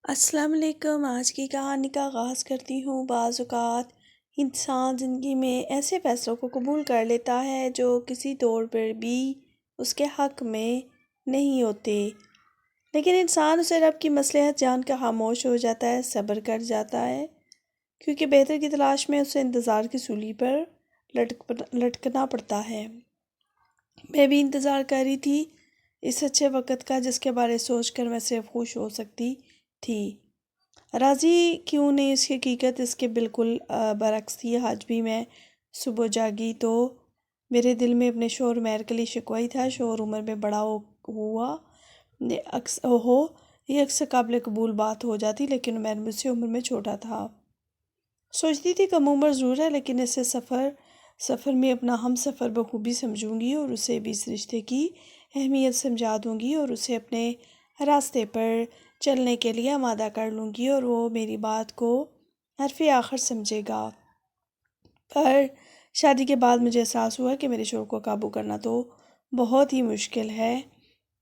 السلام علیکم۔ آج کی کہانی کا آغاز کرتی ہوں۔ بعض اوقات انسان زندگی میں ایسے فیصلوں کو قبول کر لیتا ہے جو کسی طور پر بھی اس کے حق میں نہیں ہوتے، لیکن انسان اسے رب کی مصلحت جان کر خاموش ہو جاتا ہے، صبر کر جاتا ہے، کیونکہ بہتر کی تلاش میں اسے انتظار کی سولی پر لٹکنا پڑتا ہے۔ میں بھی انتظار کر رہی تھی اس اچھے وقت کا جس کے بارے سوچ کر میں صرف خوش ہو سکتی تھی۔ راضی کیوں نہیں، اس کی حقیقت اس کے بالکل برعکس تھی۔ آج بھی میں صبح جاگی تو میرے دل میں اپنے شوہر عمیر کے لیے شکوہ ہی تھا۔ شوہر عمر میں بڑا ہوا یہ اکثر قابل قبول بات ہو جاتی، لیکن عمیر مجھ سے عمر میں چھوٹا تھا۔ سوچتی تھی کم عمر ضرور ہے، لیکن اسے سفر میں اپنا ہم سفر بخوبی سمجھوں گی اور اسے بھی اس رشتے کی اہمیت سمجھا دوں گی اور اسے اپنے راستے پر چلنے کے لیے آمادہ کر لوں گی اور وہ میری بات کو حرف آخر سمجھے گا۔ پر شادی کے بعد مجھے احساس ہوا کہ میرے شوہر کو قابو کرنا تو بہت ہی مشکل ہے۔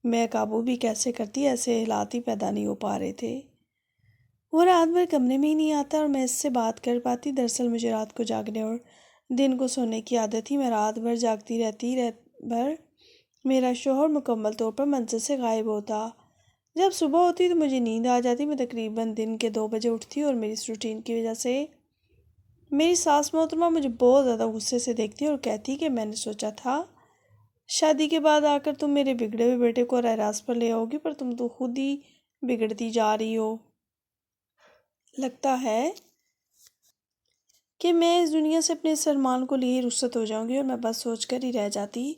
میں قابو بھی کیسے کرتی، ایسے حالات ہی پیدا نہیں ہو پا رہے تھے۔ وہ رات بھر کمرے میں ہی نہیں آتا اور میں اس سے بات کر پاتی۔ دراصل مجھے رات کو جاگنے اور دن کو سونے کی عادت تھی۔ میں رات بھر جاگتی رہتی بھر میرا شوہر مکمل طور پر منزل سے غائب ہوتا۔ جب صبح ہوتی تو مجھے نیند آ جاتی۔ میں تقریباً دن کے 2 بجے اٹھتی اور میری اس روٹین کی وجہ سے میری ساس محترمہ مجھے بہت زیادہ غصے سے دیکھتی اور کہتی کہ میں نے سوچا تھا شادی کے بعد آ کر تم میرے بگڑے ہوئے بیٹے کو راہ راست پر لے آؤ گی، پر تم تو خود ہی بگڑتی جا رہی ہو۔ لگتا ہے کہ میں اس دنیا سے اپنے سرمان کو لیے رخصت ہو جاؤں گی اور میں بس سوچ کر ہی رہ جاتی۔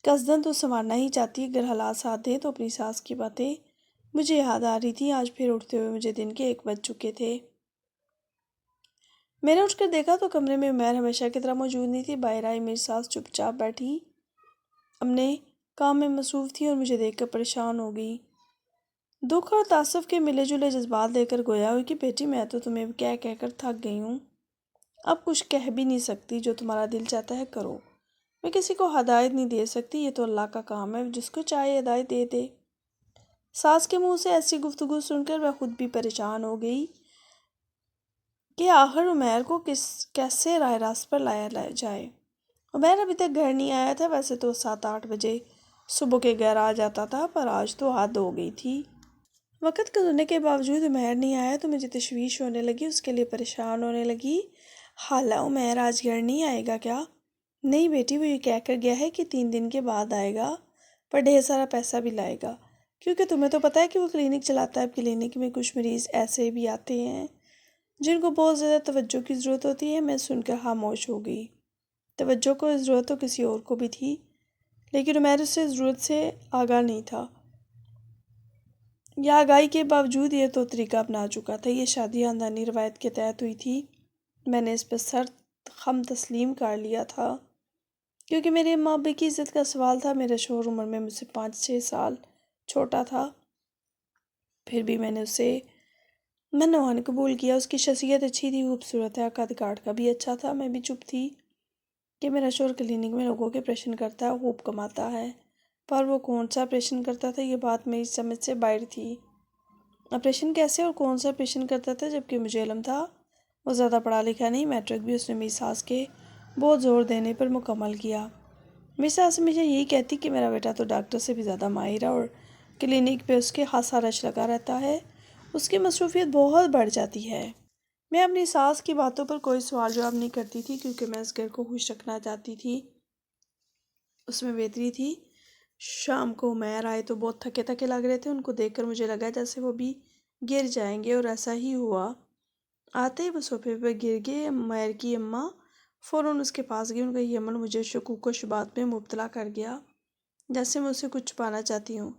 قصداً تو سنوارنا ہی چاہتی، اگر حالات ساتھ دیں تو اپنی ساس کی باتیں مجھے یاد آ رہی تھی۔ آج پھر اٹھتے ہوئے مجھے دن کے 1 بج چکے تھے۔ میں نے اٹھ کر دیکھا تو کمرے میں عمیر ہمیشہ کی طرح موجود نہیں تھی۔ باہر آئی میری ساس چپ چاپ بیٹھی اپنے کام میں مصروف تھی اور مجھے دیکھ کر پریشان ہو گئی۔ دکھ اور تعصب کے ملے جلے جذبات لے کر گویا ہوئی کہ بیٹی میں تو تمہیں کہہ کر تھک گئی ہوں، اب کچھ کہہ بھی نہیں سکتی، جو تمہارا دل چاہتا ہے کرو، میں کسی کو ہدایت نہیں دے سکتی، یہ تو اللہ کا کام ہے، جس کو چاہے ہدایت دے دے۔ ساس کے منہ سے ایسی گفتگو سن کر میں خود بھی پریشان ہو گئی کہ آخر عمیر کو کیسے راہ راست پر لایا جائے۔ عمیر ابھی تک گھر نہیں آیا تھا۔ ویسے تو 7-8 بجے صبح کے گھر آ جاتا تھا، پر آج تو حد ہو گئی تھی۔ وقت گزرنے کے باوجود عمیر نہیں آیا تو مجھے تشویش ہونے لگی، اس کے لیے پریشان ہونے لگی۔ خالہ عمیر آج گھر نہیں آئے گا کیا؟ نہیں بیٹی، وہ یہ کہہ کر گیا ہے کہ 3 دن کے بعد آئے گا، پر ڈھیر سارا پیسہ بھی لائے گا، کیونکہ تمہیں تو پتہ ہے کہ وہ کلینک چلاتا ہے۔ اب کلینک میں کچھ مریض ایسے بھی آتے ہیں جن کو بہت زیادہ توجہ کی ضرورت ہوتی ہے۔ میں سن کر خاموش ہو گئی۔ توجہ کو ضرورت تو کسی اور کو بھی تھی، لیکن عمیر اس سے ضرورت سے آگاہ نہیں تھا، یا آگاہی کے باوجود یہ تو طریقہ اپنا چکا تھا۔ یہ شادی خاندانی روایت کے تحت ہوئی تھی۔ میں نے اس پر سخت خم تسلیم کر لیا تھا، کیونکہ میرے ماں باپ کی عزت کا سوال تھا۔ میرا شوہر عمر میں مجھ سے 5-6 سال چھوٹا تھا، پھر بھی میں نے اسے منوان قبول کیا۔ اس کی شخصیت اچھی تھی، خوبصورت ہے، قد کاٹ کا بھی اچھا تھا۔ میں بھی چپ تھی کہ میرا شوہر کلینک میں لوگوں کے آپریشن کرتا ہے، خوب کماتا ہے، پر وہ کون سا آپریشن کرتا تھا یہ بات میری سمجھ سے باہر تھی۔ آپریشن کیسے اور کون سا آپریشن کرتا تھا، جبکہ مجھے علم تھا وہ زیادہ پڑھا لکھا نہیں۔ میٹرک بھی اس نے میری ساس کے بہت زور دینے پر مکمل کیا۔ میری ساس ہمیشہ یہی کہتی کہ میرا بیٹا تو ڈاکٹر سے بھی زیادہ ماہر ہے اور کلینک پہ اس کے خاصا رش لگا رہتا ہے، اس کی مصروفیت بہت بڑھ جاتی ہے۔ میں اپنی ساس کی باتوں پر کوئی سوال جواب نہیں کرتی تھی، کیونکہ میں اس گھر کو خوش رکھنا چاہتی تھی، اس میں بہتری تھی۔ شام کو عمیر آئے تو بہت تھکے تھکے لگ رہے تھے۔ ان کو دیکھ کر مجھے لگا جیسے وہ بھی گر جائیں گے، اور ایسا ہی ہوا۔ آتے ہی وہ صوفے پہ گر گئے۔ عمیر کی اماں فوراً اس کے پاس گئی۔ ان کا یہ عمل مجھے شکوک و شبہات میں مبتلا کر گیا، جیسے میں اسے کچھ چھپانا چاہتی ہوں۔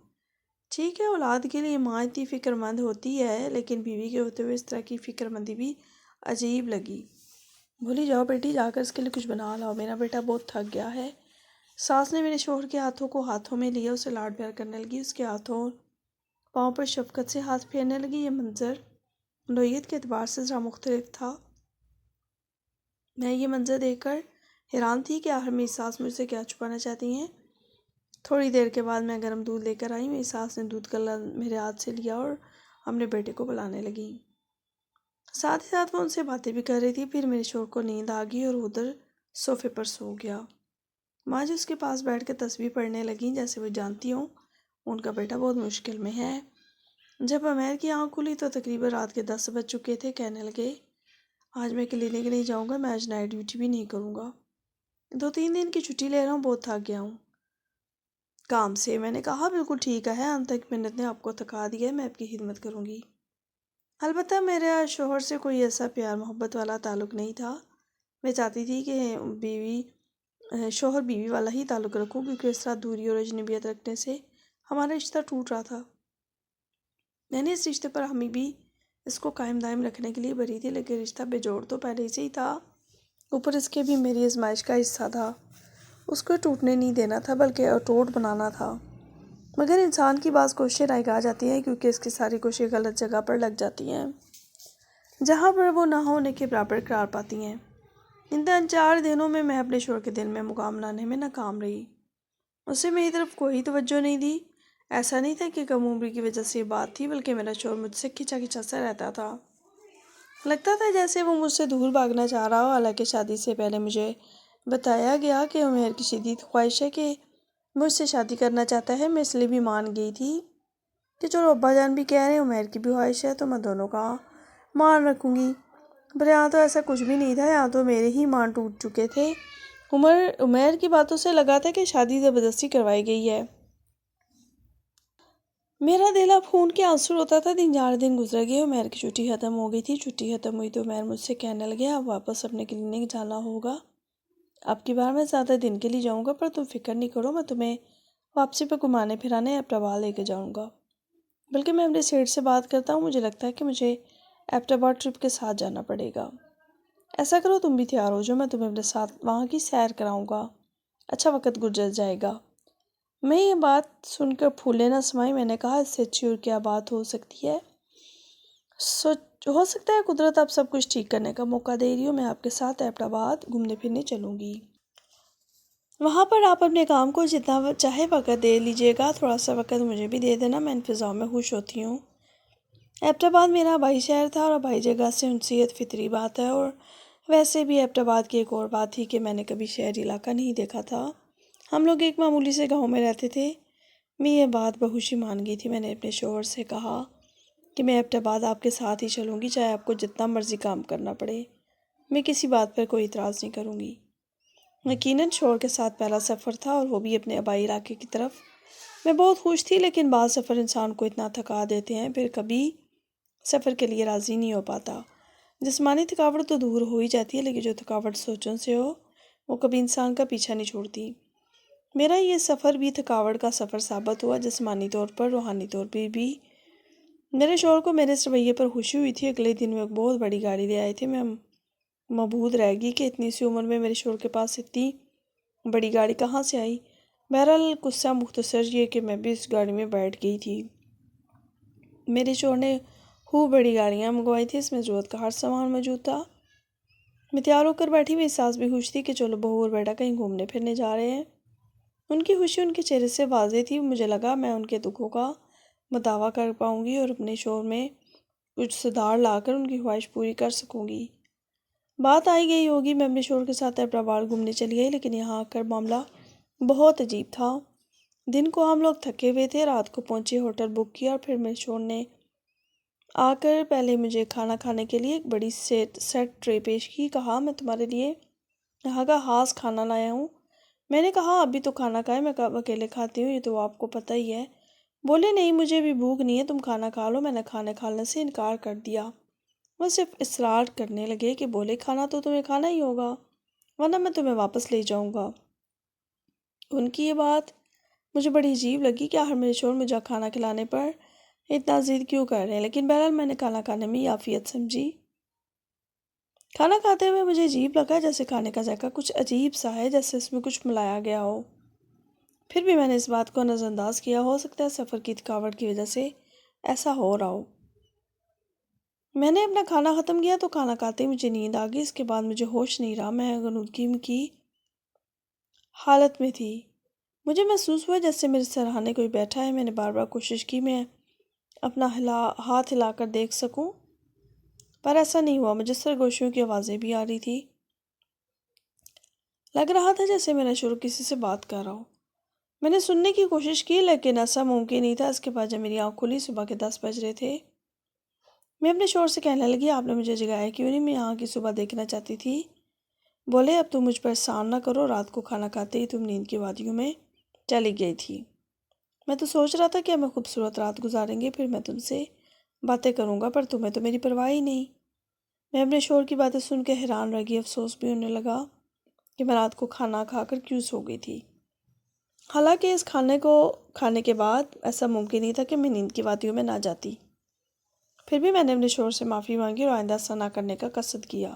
ٹھیک ہے، اولاد کے لیے ماں اتنی فکر مند ہوتی ہے، لیکن بیوی کے ہوتے ہوئے اس طرح کی فکر مندی بھی عجیب لگی۔ بولی جاؤ بیٹی، جا کر اس کے لیے کچھ بنا لاؤ، میرا بیٹا بہت تھک گیا ہے۔ ساس نے میرے شوہر کے ہاتھوں کو ہاتھوں میں لیا، اسے لاڈ پیار کرنے لگی، اس کے ہاتھوں پاؤں پر شفقت سے ہاتھ پھیرنے لگی۔ یہ منظر نوعیت کے اعتبار سے ذرا مختلف تھا۔ میں یہ منظر دیکھ کر حیران تھی کہ آخر میری ساس مجھ سے کیا چھپانا چاہتی ہیں۔ تھوڑی دیر کے بعد میں گرم دودھ لے کر آئی۔ میری ساس نے دودھ گلا میرے ہاتھ سے لیا اور اپنے بیٹے کو بلانے لگیں۔ ساتھ ہی ساتھ وہ ان سے باتیں بھی کر رہی تھی۔ پھر میرے شوہر کو نیند آ گئی اور ادھر صوفے پر سو گیا۔ ماں جی اس کے پاس بیٹھ کے تسبیح پڑھنے لگیں، جیسے وہ جانتی ہوں ان کا بیٹا بہت مشکل میں ہے۔ جب عمیر کی آنکھ کھلی تو تقریباً رات کے 10 بج چکے تھے۔ کہنے لگے آج میں کلینک نہیں جاؤں گا، میں آج نائٹ ڈیوٹی بھی نہیں کروں گا، 2-3 دن کی چھٹی لے رہا ہوں، بہت تھک گیا ہوں کام سے۔ میں نے کہا بالکل ٹھیک ہے، انت تک منت نے آپ کو تھکا دیا ہے، میں آپ کی خدمت کروں گی۔ البتہ میرا شوہر سے کوئی ایسا پیار محبت والا تعلق نہیں تھا۔ میں چاہتی تھی کہ شوہر بیوی والا ہی تعلق رکھوں، کیونکہ اس طرح دوری اور اجنبیت رکھنے سے ہمارا رشتہ ٹوٹ رہا تھا۔ میں نے اس رشتے پر ہمیں بھی اس کو قائم دائم رکھنے کے لیے بری تھی، لیکن رشتہ بے جوڑ تو پہلے سے ہی تھا، اوپر اس کے بھی میری آزمائش کا حصہ تھا۔ اس کو ٹوٹنے نہیں دینا تھا بلکہ اٹوٹ بنانا تھا۔ مگر انسان کی بعض کوششیں رائگاں جاتی ہیں، کیونکہ اس کی ساری کوششیں غلط جگہ پر لگ جاتی ہیں، جہاں پر وہ نہ ہونے کے برابر قرار پاتی ہیں۔ ان 4 دنوں میں اپنے شوہر کے دل میں مقام لانے میں ناکام رہی۔ اسے میری طرف کوئی توجہ نہیں دی۔ ایسا نہیں تھا کہ کم عمری کی وجہ سے یہ بات تھی، بلکہ میرا شوہر مجھ سے کھچا کھچا سا رہتا تھا۔ لگتا تھا جیسے وہ مجھ سے دور بھاگنا چاہ رہا ہو۔ حالانکہ شادی سے پہلے مجھے بتایا گیا کہ عمیر کی شدید خواہش ہے کہ مجھ سے شادی کرنا چاہتا ہے۔ میں اس لیے بھی مان گئی تھی کہ چلو ابا جان بھی کہہ رہے ہیں، عمیر کی بھی خواہش ہے، تو میں دونوں کا مان رکھوں گی۔ پر یہاں تو ایسا کچھ بھی نہیں تھا، یہاں تو میرے ہی مان ٹوٹ چکے تھے۔ عمیر کی باتوں سے لگا تھا کہ شادی زبردستی کروائی گئی ہے۔ میرا دل اب خون کے آنسو ہوتا تھا۔ 4 دن گزر گئے، عمیر کی چھٹی ختم ہو گئی تھی۔ چھٹی ختم ہوئی تو عمیر مجھ سے کہنے لگے اب واپس اپنے کلینک جانا ہوگا، اب کی بار میں زیادہ دن کے لیے جاؤں گا، پر تم فکر نہیں کرو، میں تمہیں واپسی پہ گھمانے پھرانے ایبٹ لے کے جاؤں گا۔ بلکہ میں اپنے سیٹ سے بات کرتا ہوں، مجھے لگتا ہے کہ مجھے ایبٹ ٹرپ کے ساتھ جانا پڑے گا۔ ایسا کرو تم بھی تیار ہو جاؤ، میں تمہیں اپنے ساتھ وہاں کی سیر کراؤں گا، اچھا وقت گزر جائے گا۔ میں یہ بات سن کر پھولے نہ سمائی۔ میں نے کہا اس سے اچھی اور کیا بات ہو سکتی ہے؟ ہو سکتا ہے قدرت اب سب کچھ ٹھیک کرنے کا موقع دے رہی ہو، میں آپ کے ساتھ ایبٹ گھومنے پھرنے چلوں گی۔ وہاں پر آپ اپنے کام کو جتنا چاہے وقت دے لیجئے گا، تھوڑا سا وقت مجھے بھی دے دینا، میں ان فضاؤں میں خوش ہوتی ہوں۔ ایبٹ میرا ہوائی شہر تھا اور ہوائی جگہ سے انسیت فطری بات ہے، اور ویسے بھی ایبٹ کی ایک اور بات تھی کہ میں نے کبھی شہری علاقہ نہیں دیکھا تھا۔ ہم لوگ ایک معمولی سے گاؤں میں رہتے تھے۔ میں یہ بات بہوشی مان گئی تھی۔ میں نے اپنے شوہر سے کہا کہ میں ایبٹ آپ کے ساتھ ہی چلوں گی، چاہے آپ کو جتنا مرضی کام کرنا پڑے، میں کسی بات پر کوئی اعتراض نہیں کروں گی۔ یقیناً شوہر کے ساتھ پہلا سفر تھا، اور وہ بھی اپنے آبائی علاقے کی طرف۔ میں بہت خوش تھی، لیکن بعض سفر انسان کو اتنا تھکا دیتے ہیں پھر کبھی سفر کے لیے راضی نہیں ہو پاتا۔ جسمانی تھکاوٹ تو دور ہو ہی جاتی ہے، لیکن جو تھکاوٹ سوچوں سے ہو وہ کبھی انسان کا پیچھا نہیں چھوڑتی۔ میرا یہ سفر بھی تھکاوٹ کا سفر ثابت ہوا، جسمانی طور پر، روحانی طور پر بھی۔ میرے شوہر کو میرے اس رویے پر خوشی ہوئی تھی۔ اگلے دن وہ ایک بہت بڑی گاڑی لے آئے تھے۔ میں مبہوت رہ گئی کہ اتنی سی عمر میں میرے شوہر کے پاس اتنی بڑی گاڑی کہاں سے آئی۔ بہرحال قصہ مختصر یہ کہ میں بھی اس گاڑی میں بیٹھ گئی تھی۔ میرے شوہر نے خوب بڑی گاڑیاں منگوائی تھی، اس میں ضرورت کا ہر سامان موجود تھا۔ میں تیار ہو کر بیٹھی، میری ساس بھی خوش تھی کہ چلو بہو اور بیٹا کہیں گھومنے پھرنے جا رہے ہیں۔ ان کی خوشی ان کے چہرے سے واضح تھی۔ مجھے لگا میں ان کے دکھوں کا مداوع کر پاؤں گی اور اپنے شوہر میں کچھ سدھار لا کر ان کی خواہش پوری کر سکوں گی۔ بات آئی گئی ہوگی، میں اپنے شوہر کے ساتھ ایبٹ گھومنے چلی گئی، لیکن یہاں آ کر معاملہ بہت عجیب تھا۔ دن کو ہم لوگ تھکے ہوئے تھے، رات کو پہنچے، ہوٹل بک کیا، اور پھر میرے شوہر نے آ کر پہلے مجھے کھانا کھانے کے لیے ایک بڑی سیٹ ٹرے پیش کی۔ کہا میں تمہارے لیے یہاں کا خاص کھانا لایا ہوں۔ میں نے کہا ابھی تو کھانا کھائے، میں کب اکیلے کھاتی ہوں، یہ تو آپ کو پتہ ہی ہے۔ بولے نہیں مجھے بھی بھوک نہیں ہے، تم کھانا کھا لو۔ میں نے کھانے کھانے سے انکار کر دیا۔ وہ صرف اصرار کرنے لگے کہ بولے کھانا تو تمہیں کھانا ہی ہوگا، ورنہ میں تمہیں واپس لے جاؤں گا۔ ان کی یہ بات مجھے بڑی عجیب لگی کہ آخر میرے شوہر مجھے کھانا کھلانے پر اتنا ضد کیوں کر رہے ہیں، لیکن بہرحال میں نے کھانا کھانے میں یافیت سمجھی۔ کھانا کھاتے ہوئے مجھے عجیب لگا، جیسے کھانے کا ذائقہ کچھ عجیب سا ہے، جیسے اس میں کچھ ملایا گیا ہو۔ پھر بھی میں نے اس بات کو نظر انداز کیا، ہو سکتا ہے سفر کی تھکاوٹ کی وجہ سے ایسا ہو رہا ہو۔ میں نے اپنا کھانا ختم کیا تو کھانا کھاتے ہی مجھے نیند آ گئی۔ اس کے بعد مجھے ہوش نہیں رہا، میں غنودگی کی حالت میں تھی۔ مجھے محسوس ہوا جیسے میرے سرہانے کوئی بیٹھا ہے۔ میں نے بار بار کوشش کی میں اپنا ہاتھ ہلا کر دیکھ سکوں، پر ایسا نہیں ہوا۔ مجھے سرگوشیوں کی آوازیں بھی آ رہی تھی۔ لگ رہا تھا جیسے میرا شور کسی سے بات کر رہا ہو۔ میں نے سننے کی کوشش کی لیکن ایسا ممکن نہیں تھا۔ اس کے بعد جب میری آنکھ کھلی، صبح کے 10 بج رہے تھے، میں اپنے شور سے کہنے لگی، آپ نے مجھے جگایا کیوں نہیں؟ میں یہاں کی صبح دیکھنا چاہتی تھی۔ بولے، اب تم مجھ پر احسان نہ کرو، رات کو کھانا کھاتے ہی تم نیند کی وادیوں میں چلی گئی تھی۔ میں تو سوچ رہا تھا کہ ہمیں خوبصورت رات گزاریں گے، پھر میں تم سے باتیں کروں گا، پر تمہیں تو میری پرواہ ہی نہیں۔ میں اپنے شور کی باتیں سن کے حیران رہ گئی۔ افسوس بھی ہونے لگا کہ میں رات کو کھانا کھا کر کیوں سو گئی تھی۔ حالانکہ اس کھانے کو کھانے کے بعد ایسا ممکن نہیں تھا کہ میں نیند کی وادیوں میں نہ جاتی۔ پھر بھی میں نے اپنے شور سے معافی مانگی اور آئندہ ایسا نہ کرنے کا قصد کیا۔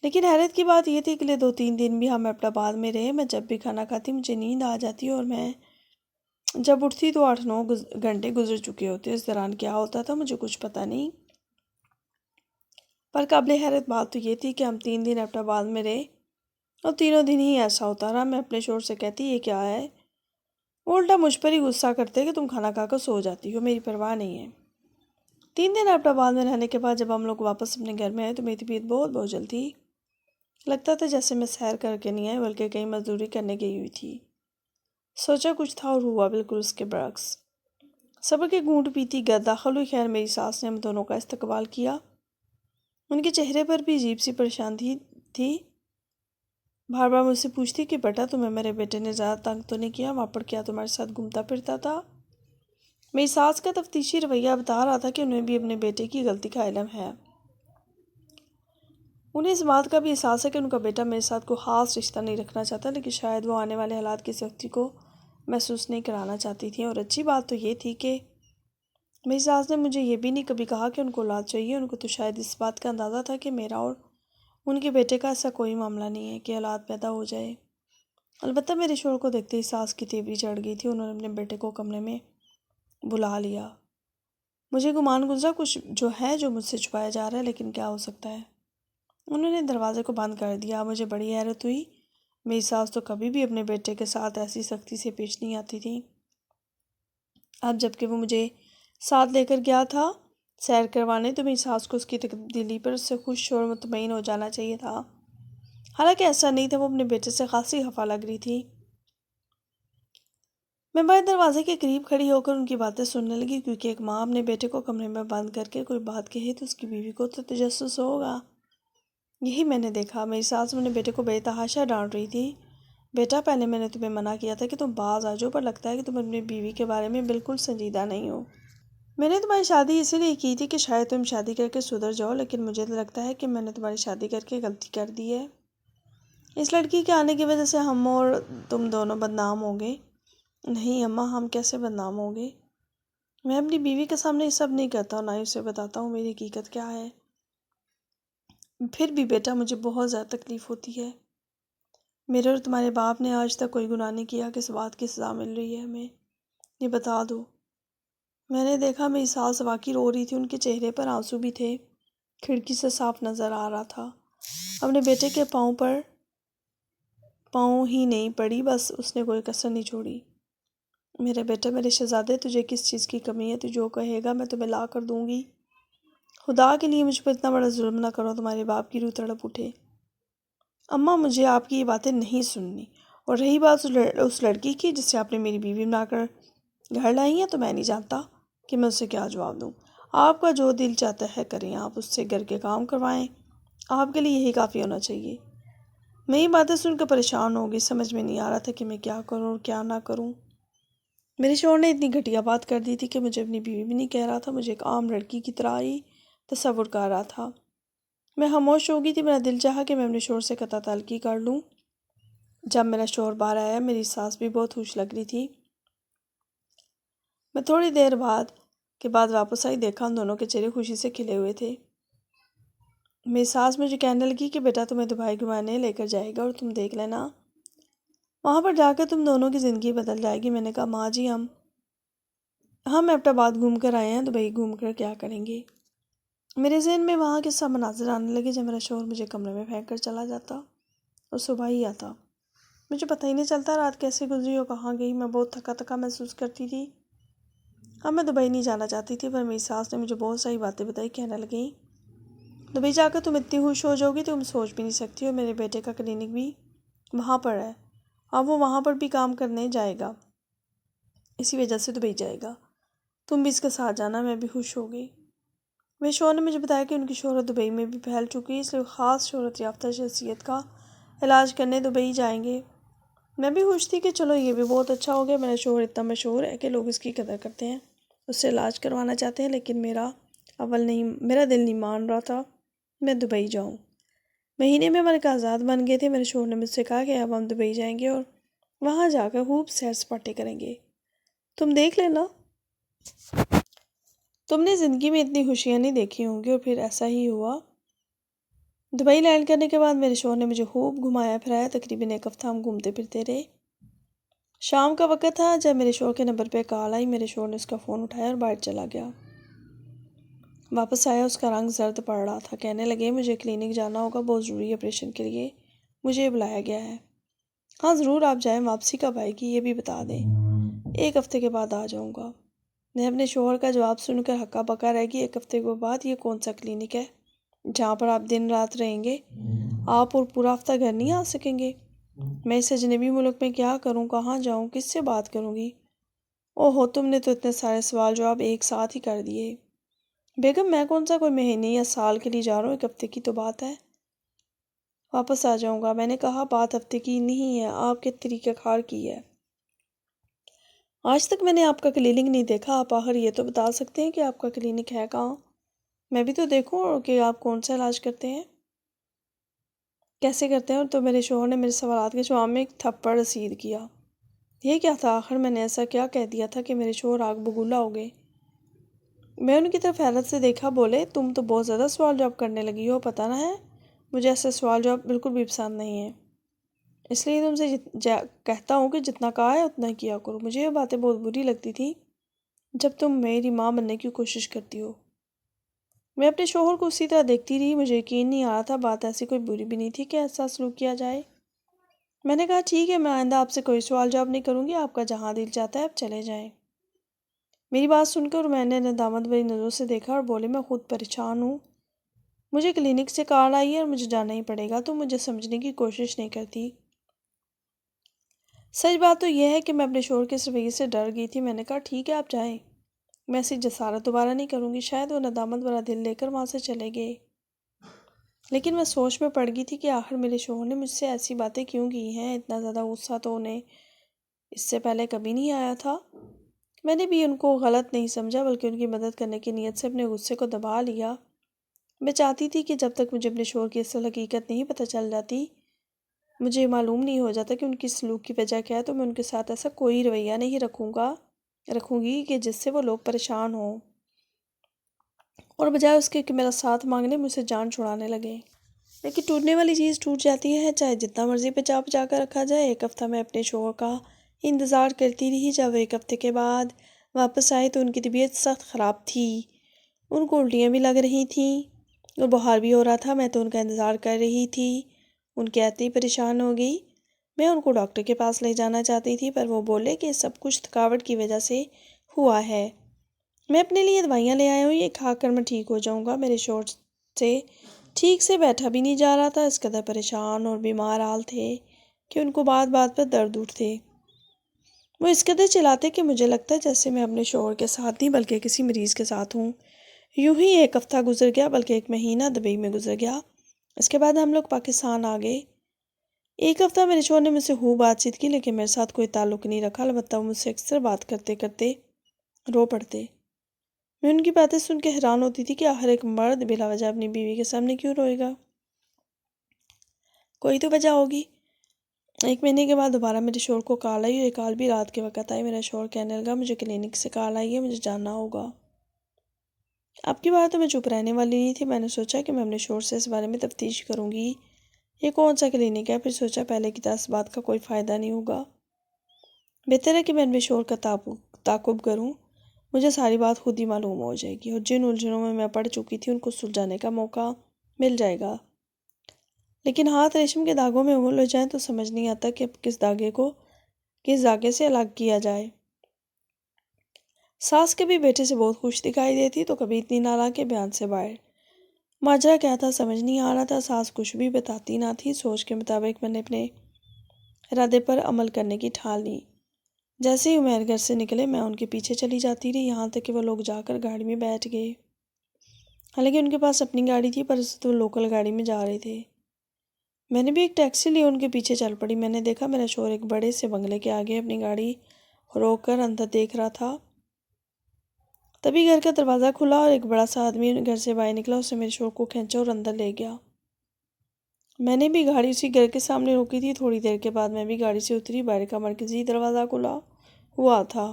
لیکن حیرت کی بات یہ تھی کہ 2-3 دن بھی ہم ایبٹ آباد میں رہے۔ میں جب بھی کھانا کھاتی مجھے نیند آ جاتی اور میں جب اٹھتی تو 8-9 گھنٹے گزر چکے ہوتے۔ اس دوران کیا ہوتا تھا مجھے کچھ پتہ نہیں، پر قابل حیرت بات تو یہ تھی کہ ہم 3 دن ایبٹ آباد میں رہے اور تینوں دن ہی ایسا ہوتا رہا۔ میں اپنے شور سے کہتی، یہ کیا ہے؟ وہ الٹا مجھ پر ہی غصہ کرتے کہ تم کھانا کھا کر سو جاتی ہو، میری پرواہ نہیں ہے۔ 3 دن ایبٹ آباد میں رہنے کے بعد جب ہم لوگ واپس اپنے گھر میں آئے تو میری طبیعت بہت بوجھل تھی۔ لگتا تھا جیسے میں سیر کر کے نہیں آئی بلکہ کہیں مزدوری کرنے گئی ہوئی تھی۔ سوچا کچھ تھا اور ہوا بالکل اس کے برعکس۔ صبر کے گھونٹ پیتی گھر داخل ہوئی۔ خیر میری ساس نے ہم دونوں کا استقبال کیا۔ ان کے چہرے پر بھی عجیب سی پریشانی تھی۔ بار بار مجھ سے پوچھتی کہ بیٹا تمہیں میرے بیٹے نے زیادہ تنگ تو نہیں کیا؟ وہاں پر کیا تمہارے ساتھ گھومتا پھرتا تھا؟ میری ساس کا تفتیشی رویہ بتا رہا تھا کہ انہیں بھی اپنے بیٹے کی غلطی کا علم ہے۔ انہیں اس بات کا بھی احساس ہے کہ ان کا بیٹا میرے ساتھ کوئی خاص رشتہ نہیں رکھنا چاہتا، لیکن شاید وہ آنے والے حالات کی سختی کو محسوس نہیں کرانا چاہتی تھیں۔ اور اچھی بات تو یہ تھی کہ میری ساس نے مجھے یہ بھی نہیں کبھی کہا کہ ان کو اولاد چاہیے۔ ان کو تو شاید اس بات کا اندازہ تھا کہ میرا اور ان کے بیٹے کا ایسا کوئی معاملہ نہیں ہے کہ اولاد پیدا ہو جائے۔ البتہ میرے شوہر کو دیکھتے ہی ساس کی تیوری چڑھ گئی تھی۔ انہوں نے اپنے بیٹے کو کمرے میں بلا لیا۔ مجھے گمان گزرا کچھ جو مجھ سے چھپایا جا رہا ہے، لیکن کیا ہو سکتا ہے۔ انہوں نے دروازے کو بند کر دیا۔ مجھے بڑی حیرت ہوئی۔ میری ساس تو کبھی بھی اپنے بیٹے کے ساتھ ایسی سختی سے پیش نہیں آتی تھی۔ اب جب کہ وہ مجھے ساتھ لے کر گیا تھا سیر کروانے تو میری ساس کو اس کی تبدیلی پر اس سے خوش اور مطمئن ہو جانا چاہیے تھا۔ حالانکہ ایسا نہیں تھا، وہ اپنے بیٹے سے خاصی خفا لگ رہی تھی۔ میں باہر دروازے کے قریب کھڑی ہو کر ان کی باتیں سننے لگی، کیونکہ ایک ماں اپنے بیٹے کو کمرے میں بند کر کے کوئی بات کہے تو اس کی بیوی کو تو تجسس ہوگا۔ یہی میں نے دیکھا۔ میری ساس اپنے بیٹے کو بے تحاشا ڈانٹ رہی تھی۔ بیٹا پہلے میں نے تمہیں منع کیا تھا کہ تم باز آ جاؤ، پر لگتا ہے کہ تم اپنی بیوی کے بارے میں بالکل سنجیدہ نہیں ہو۔ میں نے تمہاری شادی اسی لیے کی تھی کہ شاید تم شادی کر کے سدھر جاؤ، لیکن مجھے تو لگتا ہے کہ میں نے تمہاری شادی کر کے غلطی کر دی ہے۔ اس لڑکی کے آنے کی وجہ سے ہم اور تم دونوں بدنام ہوں گے۔ نہیں اماں، ہم کیسے بدنام ہوں گے؟ میں اپنی بیوی کے سامنے یہ سب نہیں کرتا اور نہ ہی اسے بتاتا ہوں میری حقیقت کیا ہے۔ پھر بھی بیٹا مجھے بہت زیادہ تکلیف ہوتی ہے۔ میرے اور تمہارے باپ نے آج تک کوئی گناہ نہیں کیا، کس بات کی سزا مل رہی ہے ہمیں؟ یہ بتا دو۔ میں نے دیکھا میری ساس واقعی رو رہی تھی۔ ان کے چہرے پر آنسو بھی تھے، کھڑکی سے صاف نظر آ رہا تھا۔ اپنے بیٹے کے پاؤں ہی نہیں پڑی، بس اس نے کوئی کسر نہیں چھوڑی۔ میرے بیٹے، میرے شہزادے، تجھے کس چیز کی کمی ہے؟ تو جو کہے گا میں تمہیں لا کر دوں گی۔ خدا کے لیے مجھ پر اتنا بڑا ظلم نہ کرو۔ تمہارے باپ کی روح تڑپ اٹھے۔ اماں، مجھے آپ کی یہ باتیں نہیں سننی۔ اور رہی بات اس لڑکی کی جسے آپ نے میری بیوی بنا کر گھر لائی ہیں، تو میں نہیں جانتا کہ میں اسے کیا جواب دوں۔ آپ کا جو دل چاہتا ہے کریں، آپ اس سے گھر کے کام کروائیں، آپ کے لیے یہی کافی ہونا چاہیے۔ میں یہ باتیں سن کر پریشان ہو گئی۔ سمجھ میں نہیں آ رہا تھا کہ میں کیا کروں اور کیا نہ کروں۔ میرے شوہر نے اتنی گھٹیا بات کر دی تھی کہ مجھے اپنی بیوی بھی نہیں کہہ رہا تھا، مجھے ایک عام لڑکی کی طرح ہی تصور کر رہا تھا۔ میں خاموش ہو گئی تھی۔ میرا دل چاہا کہ میں اپنے شوہر سے قطع تعلقی کر لوں۔ جب میرا شوہر باہر آیا، میری ساس بھی بہت خوش لگ رہی تھی۔ میں تھوڑی دیر کے بعد واپس آئی، دیکھا ان دونوں کے چہرے خوشی سے کھلے ہوئے تھے۔ میری ساس مجھے کہنے لگی کہ بیٹا تمہیں دبئی گھمانے لے کر جائے گا اور تم دیکھ لینا، وہاں پر جا کر تم دونوں کی زندگی بدل جائے گی۔ میں نے کہا ماں جی، ہم ایبٹ آباد گھوم کر آئے ہیں، دبئی گھوم کر کیا کریں گے؟ میرے ذہن میں وہاں کے سب مناظر آنے لگے جب میرا شوہر مجھے کمرے میں پھینک کر چلا جاتا اور صبح ہی آتا۔ مجھے پتہ ہی نہیں چلتا رات کیسے گزری اور کہاں گئی۔ میں بہت تھکا تھکا محسوس کرتی تھی۔ اب میں دبئی نہیں جانا چاہتی تھی، پر میری ساس نے مجھے بہت ساری باتیں بتائی. کہنے لگیں دبئی جا کر تم اتنی خوش ہو جاؤ گی تم سوچ بھی نہیں سکتی ہو. میرے بیٹے کا کلینک بھی وہاں پر ہے، اب وہ وہاں پر بھی کام کرنے جائے گا، اسی وجہ سے دبئی جائے گا. تم بھی اس کے ساتھ جانا. میں بھی خوش ہو گئی. میرے شوہر نے مجھے بتایا کہ ان کی شہرت دبئی میں بھی پھیل چکی ہے، اس لیے خاص شہرت یافتہ شخصیت کا علاج کرنے دبئی جائیں گے. میں بھی خوش تھی کہ چلو یہ بھی بہت اچھا ہو گیا. میرا شوہر اتنا مشہور ہے کہ لوگ اس کی قدر کرتے ہیں، اس سے علاج کروانا چاہتے ہیں، لیکن میرا دل نہیں مان رہا تھا میں دبئی جاؤں. مہینے میں ہمارے آزاد بن گئے تھے. میرے شوہر نے مجھ سے کہا کہ اب ہم دبئی جائیں گے اور وہاں جا کر خوب سیر سپاٹے کریں گے. تم دیکھ لینا، تم نے زندگی میں اتنی خوشیاں نہیں دیکھی ہوں گی. اور پھر ایسا ہی ہوا. دبئی لینڈ کرنے کے بعد میرے شوہر نے مجھے خوب گھمایا پھرایا. تقریباً ایک ہفتہ ہم گھومتے پھرتے رہے. شام کا وقت تھا جب میرے شوہر کے نمبر پہ کال آئی. میرے شوہر نے اس کا فون اٹھایا اور باہر چلا گیا. واپس آیا، اس کا رنگ زرد پڑ رہا تھا. کہنے لگے مجھے کلینک جانا ہوگا، بہت ضروری آپریشن کے لیے مجھے بلایا گیا ہے. ہاں ضرور آپ جائیں. واپسی کب آئے گی یہ بھی بتا دیں. ایک ہفتے کے بعد آ جاؤں گا. میں اپنے شوہر کا جواب سن کر ہکا بکا رہ گئی. ایک ہفتے کے بعد یہ کون سا کلینک ہے جہاں پر آپ دن رات رہیں گے؟ آپ اور پورا ہفتہ گھر نہیں آ سکیں گے؟ میں اس اجنبی ملک میں کیا کروں، کہاں جاؤں، کس سے بات کروں گی؟ اوہ ہو، تم نے تو اتنے سارے سوال جواب ایک ساتھ ہی کر دیے. بیگم میں کون سا کوئی مہینے یا سال کے لیے جا رہا ہوں، ایک ہفتے کی تو بات ہے. واپس آ جاؤں گا. میں نے کہا بات ہفتے کی نہیں ہے، آپ کے طریقہ کار کی ہے. آج تک میں نے آپ کا کلینک نہیں دیکھا. آپ آخر یہ تو بتا سکتے ہیں کہ آپ کا کلینک ہے کہاں؟ میں بھی تو دیکھوں کہ آپ کون سا علاج کرتے ہیں، کیسے کرتے ہیں. اور تو میرے شوہر نے میرے سوالات کے جواب میں ایک تھپڑ رسید کیا. یہ کیا تھا؟ آخر میں نے ایسا کیا کہہ دیا تھا کہ میرے شوہر آگ بگولا ہو گئے. میں ان کی طرف حیرت سے دیکھا. بولے تم تو بہت زیادہ سوال جواب کرنے لگی ہو، پتہ نہ ہے مجھے ایسے سوال جواب بالکل بھی پسند نہیں ہے، اس لیے تم سے کہتا ہوں کہ جتنا کہا ہے اتنا ہی کیا کرو. مجھے یہ باتیں بہت بری لگتی تھی جب تم میری ماں بننے کی کوشش کرتی ہو. میں اپنے شوہر کو اسی طرح دیکھتی رہی. مجھے یقین نہیں آ رہا تھا بات ایسی کوئی بری بھی نہیں تھی کہ ایسا سلوک کیا جائے. میں نے کہا ٹھیک ہے، میں آئندہ آپ سے کوئی سوال جواب نہیں کروں گی، آپ کا جہاں دل چاہتا ہے آپ چلے جائیں. میری بات سن کر میں نے ندامت بھری نظروں سے دیکھا اور بولے میں خود پریشان ہوں. مجھے کلینک سے کال آئی ہے اور مجھے جانا ہی پڑے گا. تم مجھے سمجھنے کی کوشش نہیں کرتی. سچ بات تو یہ ہے کہ میں اپنے شوہر کے اس رویے سے ڈر گئی تھی. میں نے کہا ٹھیک ہے آپ جائیں، میں ایسی جسارت دوبارہ نہیں کروں گی. شاید وہ ندامت بھرا دل لے کر وہاں سے چلے گئے. لیکن میں سوچ میں پڑ گئی تھی کہ آخر میرے شوہر نے مجھ سے ایسی باتیں کیوں کی ہیں. اتنا زیادہ غصہ تو انہیں اس سے پہلے کبھی نہیں آیا تھا. میں نے بھی ان کو غلط نہیں سمجھا بلکہ ان کی مدد کرنے کی نیت سے اپنے غصے کو دبا لیا. میں چاہتی تھی کہ جب تک مجھے اپنے شوہر کی اصل حقیقت نہیں پتہ چل جاتی، مجھے معلوم نہیں ہو جاتا کہ ان کی سلوک کی وجہ کیا ہے، تو میں ان کے ساتھ ایسا کوئی رویہ نہیں رکھوں گی کہ جس سے وہ لوگ پریشان ہوں اور بجائے اس کے کہ میرا ساتھ مانگنے مجھ سے جان چھڑانے لگے. لیکن ٹوٹنے والی چیز ٹوٹ جاتی ہے، چاہے جتنا مرضی بچا کر رکھا جائے. ایک ہفتہ میں اپنے شوہر کا انتظار کرتی رہی. جب ایک ہفتے کے بعد واپس آئے تو ان کی طبیعت سخت خراب تھی. ان کو الٹیاں بھی لگ رہی تھیں اور بخار بھی ہو رہا تھا. میں تو ان کا انتظار کر رہی تھی. ان کی آتے ہی پریشان ہو گئی. میں ان کو ڈاکٹر کے پاس لے جانا چاہتی تھی، پر وہ بولے کہ سب کچھ تھکاوٹ کی وجہ سے ہوا ہے. میں اپنے لیے دوائیاں لے آیا ہوں، یہ کھا کر میں ٹھیک ہو جاؤں گا. میرے شوہر سے ٹھیک سے بیٹھا بھی نہیں جا رہا تھا. اس قدر پریشان اور بیمار حال تھے کہ ان کو بات بات پر درد اٹھتے. وہ اس قدر چلاتے کہ مجھے لگتا ہے جیسے میں اپنے شوہر کے ساتھ نہیں بلکہ کسی مریض کے ساتھ ہوں. یوں ہی ایک ہفتہ گزر گیا، بلکہ ایک مہینہ دبئی میں گزر گیا. اس کے بعد ہم لوگ پاکستان آ گئے. ایک ہفتہ میرے شوہر نے مجھ سے خوب بات چیت کی، لیکن میرے ساتھ کوئی تعلق نہیں رکھا. البتہ وہ مجھ سے اکثر بات کرتے کرتے رو پڑتے. میں ان کی باتیں سن کے حیران ہوتی تھی کہ آخر ایک مرد بلا وجہ اپنی بیوی کے سامنے کیوں روئے گا؟ کوئی تو وجہ ہوگی. ایک مہینے کے بعد دوبارہ میرے شوہر کو کال آئی اور یہ کال بھی رات کے وقت آئی. میرا شوہر کہنے لگا مجھے کلینک سے کال آئی ہے، مجھے جانا ہوگا. اب کی بار تو میں چپ رہنے والی نہیں تھی. میں نے سوچا کہ میں اپنے شوہر سے اس بارے میں تفتیش کروں گی یہ کون سا کلینک ہے. پھر سوچا پہلے کی طرح اس بات کا کوئی فائدہ نہیں ہوگا. بہتر ہے کہ میں اپنے شوہر کا تعاقب کروں. مجھے ساری بات خود ہی معلوم ہو جائے گی اور جن الجھنوں میں پڑ چکی تھی ان کو سلجھانے کا موقع مل جائے گا. لیکن ہاتھ ریشم کے دھاگوں میں انگل ہو جائیں تو سمجھ نہیں آتا کہ اب کس دھاگے سے الگ کیا جائے. ساس کبھی بیٹے سے بہت خوش دکھائی دیتی تو کبھی اتنی ناراض کہ بیان سے باہر۔ ماجرا کیا تھا سمجھ نہیں آ رہا تھا۔ ساس کچھ بھی بتاتی نہ تھی۔ سوچ کے مطابق میں نے اپنے ارادے پر عمل کرنے کی ٹھان لی۔ جیسے ہی عمیر گھر سے نکلے میں ان کے پیچھے چلی جاتی رہی، یہاں تک کہ وہ لوگ جا کر گاڑی میں بیٹھ گئے۔ حالانکہ ان کے پاس اپنی گاڑی تھی پر اس وقت وہ لوکل گاڑی میں جا رہے تھے۔ میں نے بھی ایک ٹیکسی لی، ان کے پیچھے چل پڑی۔ میں نے دیکھا میرا شوہر ایک بڑے سے بنگلے کے آگے اپنی گاڑی روک کر اندر دیکھ رہا تھا۔ تبھی گھر کا دروازہ کھلا اور ایک بڑا سا آدمی گھر سے باہر نکلا۔ اس نے میرے شوہر کو کھینچا اور اندر لے گیا۔ میں نے بھی گاڑی اسی گھر کے سامنے روکی تھی۔ تھوڑی دیر کے بعد میں بھی گاڑی سے اتری۔ باہر کا مرکزی دروازہ کھلا ہوا تھا،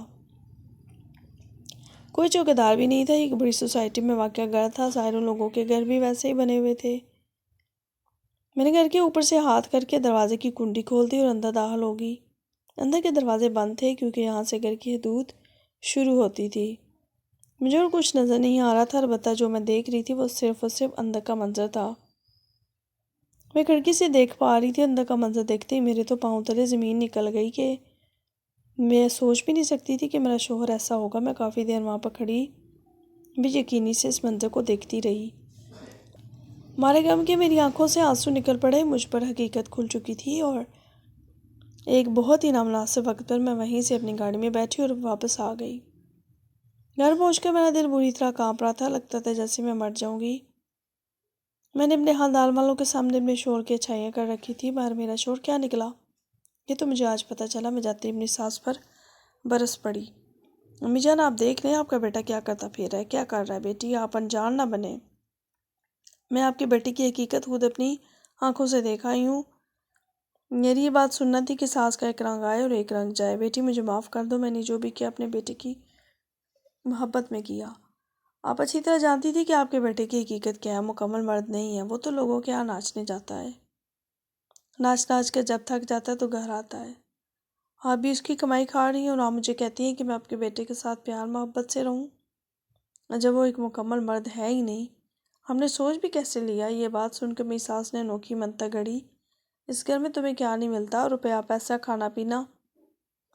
کوئی چوکیدار بھی نہیں تھا۔ ایک بڑی سوسائٹی میں واقع گھر تھا، ظاہر ان لوگوں کے گھر بھی ویسے ہی بنے ہوئے تھے۔ میں نے گھر کے اوپر سے ہاتھ کر کے دروازے کی کنڈی کھول دی اور اندر داخل ہو گئی۔ اندر کے دروازے بند تھے کیونکہ یہاں سے گھر کی حدود شروع ہوتی تھی۔ مجھے اور کچھ نظر نہیں آ رہا تھا، البتہ جو میں دیکھ رہی تھی وہ صرف اور صرف اندر کا منظر تھا۔ میں کھڑکی سے دیکھ پا رہی تھی۔ اندر کا منظر دیکھتے ہی میرے تو پاؤں تلے زمین نکل گئی کہ میں سوچ بھی نہیں سکتی تھی کہ میرا شوہر ایسا ہوگا۔ میں کافی دیر وہاں پر کھڑی بھی یقینی سے اس منظر کو دیکھتی رہی۔ مارے غم کے میری آنکھوں سے آنسو نکل پڑے۔ مجھ پر حقیقت کھل چکی تھی اور ایک بہت ہی نامناسب وقت پر میں وہیں سے اپنی گاڑی میں بیٹھی اور واپس آ گئی۔ گھر پہنچ کر میرا دل بری طرح کانپ رہا تھا، لگتا تھا جیسے میں مر جاؤں گی۔ میں نے اپنے خاندان والوں کے سامنے اپنے شوہر کی اچھائیاں کر رکھی تھی، مگر میرا شوہر کیا نکلا یہ تو مجھے آج پتہ چلا۔ میں جاتی اپنی ساس پر برس پڑی۔ امی جان آپ دیکھ لیں آپ کا بیٹا کیا کرتا پھر رہا ہے، کیا کر رہا ہے بیٹی، آپ انجان نہ بنیں۔ میں آپ کے بیٹے کی حقیقت خود اپنی آنکھوں سے دیکھ آئی ہوں۔ میری یہ بات سننا تھی کہ ساس کا ایک رنگ آئے اور ایک رنگ جائے۔ بیٹی مجھے معاف کر دو، میں نے جو بھی کیا اپنے بیٹے کی محبت میں کیا۔ آپ اچھی طرح جانتی تھی کہ آپ کے بیٹے کی حقیقت کیا ہے، مکمل مرد نہیں ہے، وہ تو لوگوں کے یہاں ناچنے جاتا ہے، ناچ ناچ کے جب تھک جاتا ہے تو گھر آتا ہے۔ آپ بھی اس کی کمائی کھا رہی ہیں اور آپ مجھے کہتی ہیں کہ میں آپ کے بیٹے کے ساتھ پیار محبت سے رہوں، جب وہ ایک مکمل مرد ہے ہی نہیں۔ ہم نے سوچ بھی کیسے لیا؟ یہ بات سن کر میری ساس نے انوکھی منطق گھڑی۔ اس گھر میں تمہیں کیا نہیں ملتا؟ روپیہ پیسہ، کھانا پینا،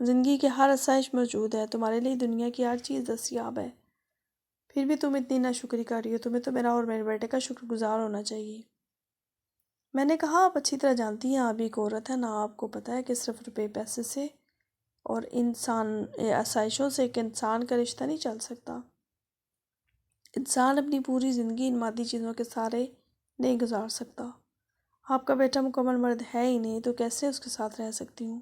زندگی کے ہر آسائش موجود ہے، تمہارے لیے دنیا کی ہر چیز دستیاب ہے، پھر بھی تم اتنی ناشکری کر رہی ہو۔ تمہیں تو میرا اور میرے بیٹے کا شکر گزار ہونا چاہیے۔ میں نے کہا آپ اچھی طرح جانتی ہیں آپ بھی ایک عورت ہے، نہ آپ کو پتہ ہے کہ صرف روپے پیسے سے اور انسان آسائشوں سے ایک انسان کا رشتہ نہیں چل سکتا۔ انسان اپنی پوری زندگی ان مادی چیزوں کے سارے نہیں گزار سکتا۔ آپ کا بیٹا مکمل مرد ہے ہی نہیں تو کیسے اس کے ساتھ رہ سکتی ہوں؟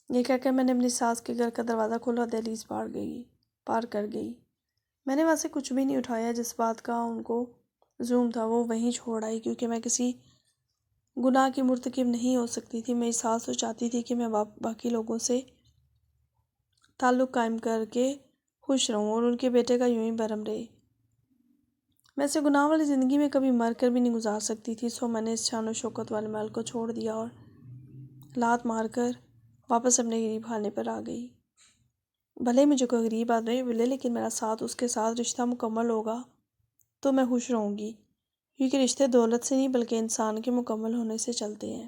یہ کہہ کر میں نے اپنی ساس کے گھر کا دروازہ کھولا، دہلیز پار کر گئی۔ میں نے وہاں سے کچھ بھی نہیں اٹھایا، جس بات کا ان کو زوم تھا وہ وہیں چھوڑ آئی، کیونکہ میں کسی گناہ کی مرتکب نہیں ہو سکتی تھی۔ میری ساس تو چاہتی تھی کہ میں باقی لوگوں سے تعلق قائم کر کے خوش رہوں اور ان کے بیٹے کا یوں ہی برہم رہے۔ میں سے گناہ والی زندگی میں کبھی مر کر بھی نہیں گزار سکتی تھی، سو میں نے اس شان و شوکت والے محل کو چھوڑ دیا اور لات مار کر واپس اپنے غریب خانے پر آ گئی۔ بھلے ہی مجھے کوئی غریب آدمی ملے، لیکن میرا ساتھ اس کے ساتھ رشتہ مکمل ہوگا تو میں خوش رہوں گی، کیونکہ رشتے دولت سے نہیں بلکہ انسان کے مکمل ہونے سے چلتے ہیں۔